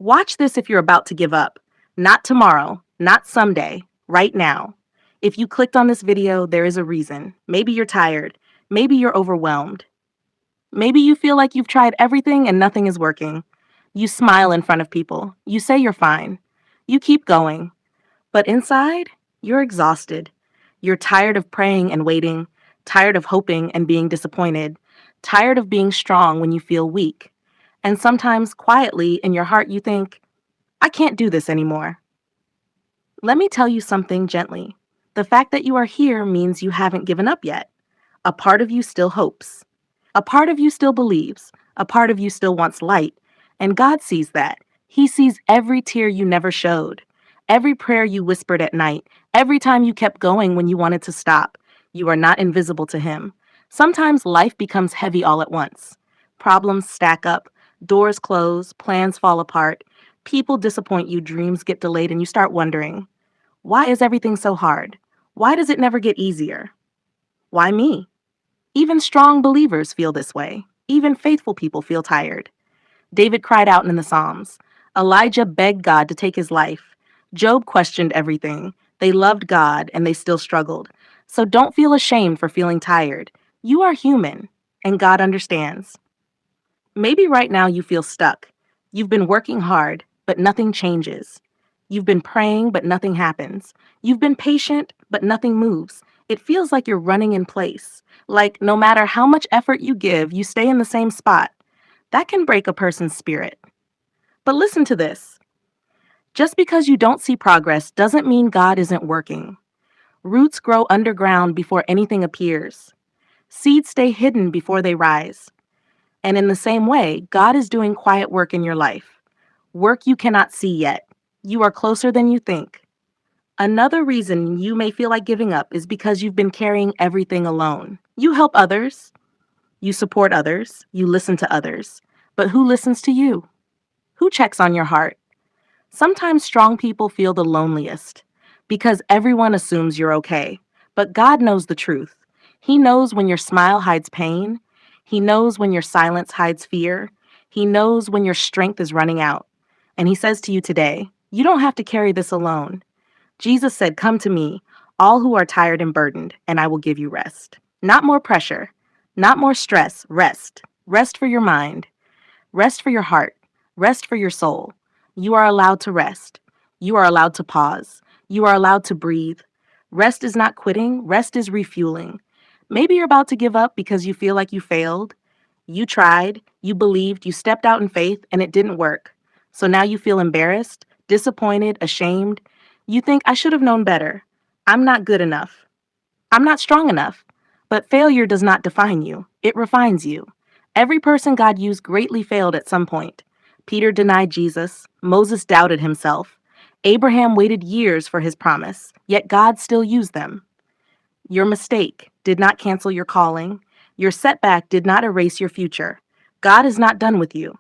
Watch this if you're about to give up. Not tomorrow, not someday, right now. If you clicked on this video, there is a reason. Maybe you're tired. Maybe you're overwhelmed. Maybe you feel like you've tried everything and nothing is working. You smile in front of people. You say you're fine. You keep going. But inside, you're exhausted. You're tired of praying and waiting, tired of hoping and being disappointed, tired of being strong when you feel weak. And sometimes quietly in your heart, you think, I can't do this anymore. Let me tell you something gently. The fact that you are here means you haven't given up yet. A part of you still hopes. A part of you still believes. A part of you still wants light. And God sees that. He sees every tear you never showed, every prayer you whispered at night, every time you kept going when you wanted to stop. You are not invisible to Him. Sometimes life becomes heavy all at once. Problems stack up, doors close, plans fall apart, people disappoint you, dreams get delayed, and you start wondering, why is everything so hard? Why does it never get easier? Why me? Even strong believers feel this way. Even faithful people feel tired. David cried out in the Psalms. Elijah begged God to take his life. Job questioned everything. They loved God and they still struggled. So don't feel ashamed for feeling tired. You are human, and God understands. Maybe right now you feel stuck. You've been working hard, but nothing changes. You've been praying, but nothing happens. You've been patient, but nothing moves. It feels like you're running in place. Like no matter how much effort you give, you stay in the same spot. That can break a person's spirit. But listen to this. Just because you don't see progress doesn't mean God isn't working. Roots grow underground before anything appears. Seeds stay hidden before they rise. And in the same way, God is doing quiet work in your life. Work you cannot see yet. You are closer than you think. Another reason you may feel like giving up is because you've been carrying everything alone. You help others, you support others, you listen to others. But who listens to you? Who checks on your heart? Sometimes strong people feel the loneliest because everyone assumes you're okay. But God knows the truth. He knows when your smile hides pain. He knows when your silence hides fear. He knows when your strength is running out. And He says to you today, you don't have to carry this alone. Jesus said, come to me, all who are tired and burdened, and I will give you rest. Not more pressure, not more stress, rest. Rest for your mind, rest for your heart, rest for your soul. You are allowed to rest. You are allowed to pause. You are allowed to breathe. Rest is not quitting, rest is refueling. Maybe you're about to give up because you feel like you failed. You tried, you believed, you stepped out in faith, and it didn't work. So now you feel embarrassed, disappointed, ashamed. You think, I should have known better. I'm not good enough. I'm not strong enough. But failure does not define you, it refines you. Every person God used greatly failed at some point. Peter denied Jesus. Moses doubted himself. Abraham waited years for his promise, yet God still used them. Your mistake did not cancel your calling. Your setback did not erase your future. God is not done with you.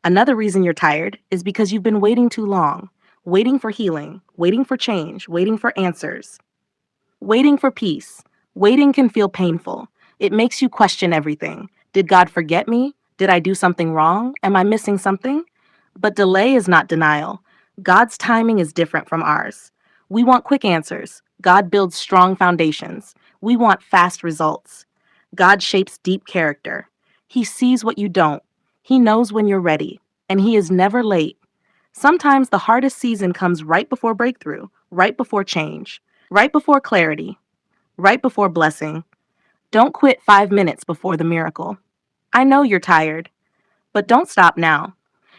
Another reason you're tired is because you've been waiting too long, waiting for healing, waiting for change, waiting for answers, waiting for peace. Waiting can feel painful. It makes you question everything. Did God forget me? Did I do something wrong? Am I missing something? But delay is not denial. God's timing is different from ours. We want quick answers. God builds strong foundations. We want fast results. God shapes deep character. He sees what you don't. He knows when you're ready, and He is never late. Sometimes the hardest season comes right before breakthrough, right before change, right before clarity, right before blessing. Don't quit 5 minutes before the miracle. I know you're tired, but don't stop now.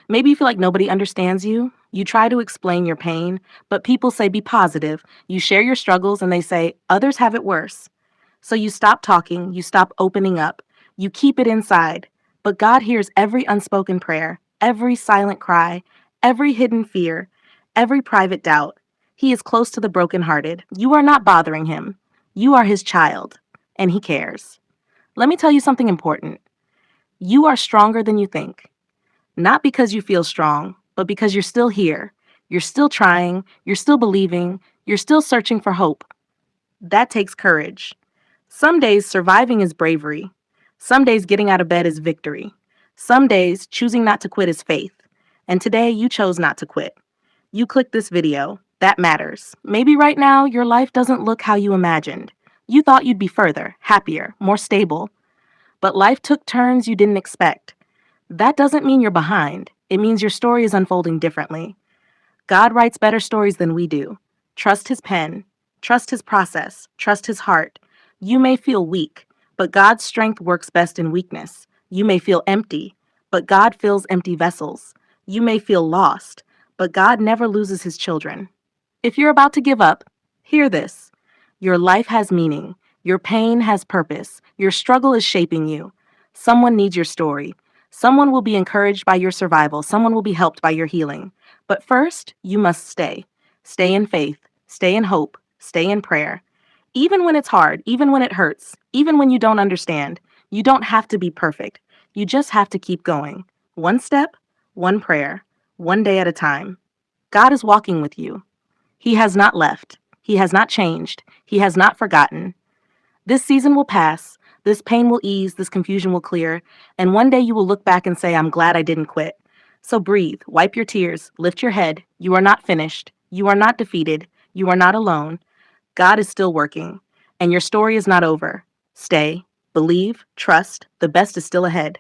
Maybe you feel like nobody understands you. You try to explain your pain, but people say be positive. You share your struggles and they say others have it worse. So you stop talking, you stop opening up, you keep it inside. But God hears every unspoken prayer, every silent cry, every hidden fear, every private doubt. He is close to the brokenhearted. You are not bothering Him. You are His child, and He cares. Let me tell you something important. You are stronger than you think. Not because you feel strong, but because you're still here. You're still trying, you're still believing, you're still searching for hope. That takes courage. Some days surviving is bravery. Some days getting out of bed is victory. Some days choosing not to quit is faith. And today you chose not to quit. You clicked this video. That matters. Maybe right now your life doesn't look how you imagined. You thought you'd be further, happier, more stable. But life took turns you didn't expect. That doesn't mean you're behind. It means your story is unfolding differently. God writes better stories than we do. Trust his pen. Trust his process. Trust his heart. You may feel weak, but God's strength works best in weakness. You may feel empty, but God fills empty vessels. You may feel lost, but God never loses his children. If you're about to give up, hear this. Your life has meaning. Your pain has purpose. Your struggle is shaping you. Someone needs your story. Someone will be encouraged by your survival. Someone will be helped by your healing. But first, you must stay. Stay in faith. Stay in hope. Stay in prayer. Even when it's hard, even when it hurts, even when you don't understand, you don't have to be perfect. You just have to keep going. One step, one prayer, one day at a time. God is walking with you. He has not left. He has not changed. He has not forgotten. This season will pass. This pain will ease. This confusion will clear. And one day you will look back and say, I'm glad I didn't quit. So breathe, wipe your tears, lift your head. You are not finished. You are not defeated. You are not alone. God is still working. And your story is not over. Stay, believe, trust. The best is still ahead.